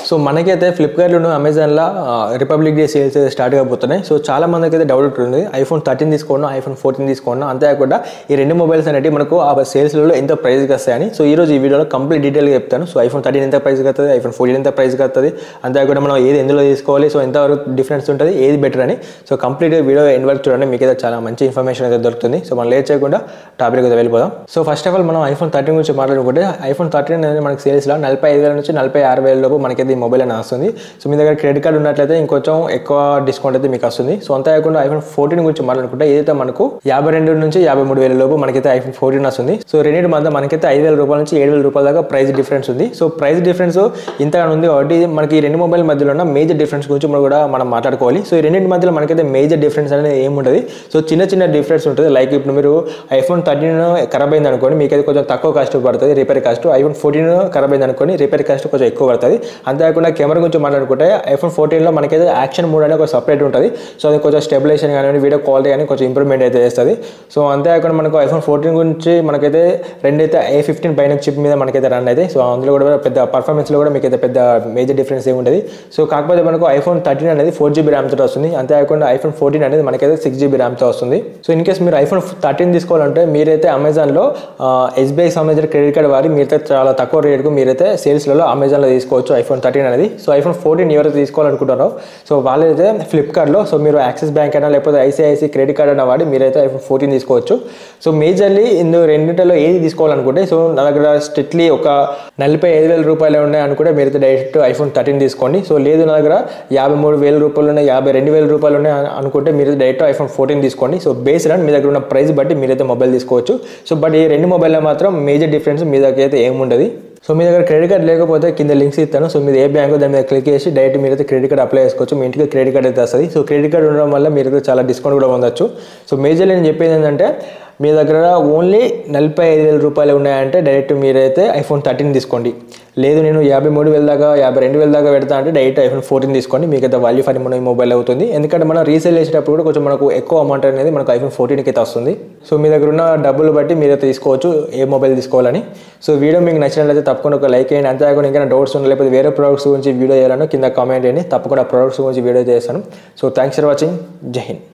So మనకైతే ఫ్లిప్కార్ట్లోను అమెజాన్లో republic day sales start కాబోతున్నాయి. సో చాలా మందికి అయితే డౌట్ ఉంటుంది, ఐఫోన్ 13 తీసుకోండి, ఐఫోన్ 14 తీసుకోండి, అంతేకాకుండా ఈ రెండు మొబైల్స్ అనేవి మనకు ఆ సేల్స్లలో ఎంత ప్రైస్కి వస్తాయని. సో ఈరోజు ఈ వీడియోలో కంప్లీట్ డీటెయిల్గా చెప్తాను. సో ఐఫోన్ 13 ఎంత ప్రైస్కి వస్తుంది, ఐఫోన్ 14 ఎంత ప్రైస్కి వస్తుంది, అంతేకాకుండా మనం ఏది ఎందులో తీసుకోవాలి, సో ఎంతవరకు డిఫరెన్స్ ఉంటుంది, ఏది బెటర్ అని. సో కంప్లీట్ వీడియో ఎండ్ వరకు చూడండి, మీకు అయితే చాలా మంచి ఇన్ఫర్మేషన్ అయితే దొరుకుతుంది. సో మనం లేట్ చేయకుండా టాపిక్ అయితే వెళ్ళిపోదాం. సో ఫస్ట్ ఆఫ్ ఆల్ మనం ఐఫోన్ 13 గురించి మాట్లాడుకుంటే, ఐఫోన్ 13 అనేది మనకి సేల్స్లో 45,000 నుంచి 46,000 లోపు మనకైతే ఈ మొబైల్ అనేది వస్తుంది. సో మీ దగ్గర క్రెడిట్ కార్డు ఉన్నట్లయితే ఇంకొంచెం ఎక్కువ డిస్కౌంట్ అయితే మీకు వస్తుంది. సో అంతేకాకుండా ఐఫోన్ 14 గురించి మాట్లాడుకుంటే, ఏదైతే మనకు 52 నుంచి 53,000 లోపు మనకైతే ఐఫోన్ 14 వస్తుంది. సో రెండింటి మధ్య మనకైతే 5,000 రూపాయల నుంచి 7,000 రూపాయల దాకా ప్రైస్ డిఫరెన్స్ ఉంది. సో ప్రైస్ డిఫరెన్స్ ఇంతగా ఉంది కాబట్టి మనకి ఈ రెండు మొబైల్ మధ్యలో ఉన్న మేజర్ డిఫరెన్స్ గురించి కూడా మనం మాట్లాడుకోవాలి. సో ఈ రెండింటి మధ్యలో మనకైతే మేజర్ డిఫరెన్స్ అనేది ఏముంటుంది. సో చిన్న చిన్న డిఫరెన్స్ ఉంటుంది. లైక్ ఇప్పుడు మీరు ఐఫోన్ 13 ఖరాబ్ అయింది అనుకోండి, మీకైతే కొంచెం తక్కువ కాస్ట్ పడుతుంది రిపేర్ కాస్ట్. ఐఫోన్ 14 ఖరాబ్ అయింది అనుకోండి, రిపేర్ కాస్ట్ కొంచెం ఎక్కువ పడుతుంది. అంతేకాకుండా కెమెరా గురించి మాట్లాడుకుంటే, ఐఫోన్ 14లో మనకైతే యాక్షన్ మోడ్ అనేది ఒక సపరేట్ ఉంటుంది. సో అది కొంచెం స్టెబిలైజేషన్ కానీ వీడియో క్వాలిటీ కానీ కొంచెం ఇంప్రూవ్మెంట్ అయితే చేస్తుంది. సో అంతేకాకుండా మనకు ఐఫోన్ 14 గురించి మనకైతే రెండైతే A15 బైనక్ చిప్ మీద మనకైతే రన్ అయితే. సో అందులో కూడా పెద్ద పర్ఫార్మెన్స్లో కూడా మీకైతే పెద్ద మేజర్ డిఫరెన్స్ ఏమి ఉంటుంది. సో కాకపోతే మనకు ఐఫోన్ 13 అనేది 4GB ర్యామ్తో వస్తుంది. అంతేకాకుండా ఐఫోన్ 14 అనేది మనకైతే 6GB ర్యామ్తో వస్తుంది. సో ఇన్ కేస్ మీరు ఐఫోన్ 13 తీసుకోవాలంటే మీరైతే అమెజాన్లో SBI సంబంధించిన క్రెడిట్ కార్డు వారి మీరైతే చాలా తక్కువ రేటుకు మీరైతే సేల్స్లలో అమెజాన్లో తీసుకోవచ్చు ఐఫోన్ 13 అనేది. సో ఐఫోన్ 14 ఎవరైతే తీసుకోవాలనుకుంటారో సో వాళ్ళైతే ఫ్లిప్కార్ట్లో, సో మీరు యాక్సిస్ బ్యాంక్ అయినా లేకపోతే ICICI క్రెడిట్ కార్డ్ అయినా వాడి మీరైతే ఐఫోన్ 14 తీసుకోవచ్చు. సో మేజర్లీ ఇందులో రెండింటిలో ఏది తీసుకోవాలనుకుంటే, సో నా దగ్గర స్ట్రిక్ట్లీ ఒక 45,000 రూపాయలు ఉన్నాయి అనుకుంటే మీరైతే డైరెక్ట్ ఐఫోన్ 13 తీసుకోండి. సో లేదు నా దగ్గర 53,000 రూపాయలు ఉన్నాయి, 52,000 రూపాయలు ఉన్నాయి అనుకుంటే మీరు డైరెక్ట్ ఐఫోన్ 14 తీసుకోండి. సో బేస్డ్ ఆన్ మీ దగ్గర ఉన్న ప్రైస్ బట్టి మీరైతే మొబైల్ తీసుకోవచ్చు. సో బట్ ఈ రెండు మొబైల్లో మాత్రం మేజర్ డిఫరెన్స్ మీ దగ్గర అయితే ఏముండదు. సో మీ దగ్గర క్రెడిట్ కార్డ్ లేకపోతే కింద లింక్స్ ఇస్తాను. సో మీరు ఏ బ్యాంకు దాని మీద క్లిక్ చేసి డైరెక్ట్ మీరైతే క్రెడిట్ కార్డ్ అప్లై చేసుకోవచ్చు. మీ ఇంటికి క్రెడిట్ కార్డ్ అయితే వస్తుంది. సో క్రెడిట్ కార్డ్ ఉండడం వల్ల మీరైతే చాలా డిస్కౌంట్ కూడా పొందొచ్చు. సో మేజర్లీ నేను చెప్పేది ఏంటంటే, మీ దగ్గర ఓన్లీ 45,000 రూపాయలు ఉన్నాయంటే డైరెక్ట్ మీరైతే ఐఫోన్ 13 తీసుకోండి. లేదు నేను 53,000 దాకా 52,000 దాకా పెడతా అంటే డైరెక్ట్ ఐఫోన్ 14 తీసుకోండి. మీకు అయితే వాల్యూ ఫర్ మనీ మొబైల్ అవుతుంది. ఎందుకంటే మనం రీసేల్ చేసేటప్పుడు కూడా కొంచెం మనకు ఎక్కువ అమౌంట్ అనేది మనకు ఐఫోన్ 14కి అయితే వస్తుంది. సో మీ దగ్గర ఉన్న డబ్బులు బట్టి మీరైతే తీసుకోవచ్చు ఏ మొబైల్ తీసుకోవాలని. సో వీడియో మీకు నచ్చినట్లయితే తప్పకుండా ఒక లైక్ చేయండి. అంతేకాకుండా ఇంకా డౌట్స్ ఉన్నా లేకపోతే వేరే ప్రొడక్ట్స్ గురించి వీడియో చేయాలని కింద కామెంట్ చేయండి. తప్పకుండా ప్రొడక్ట్స్ గురించి వీడియో చేస్తాను. So thanks for watching. జై హింద్.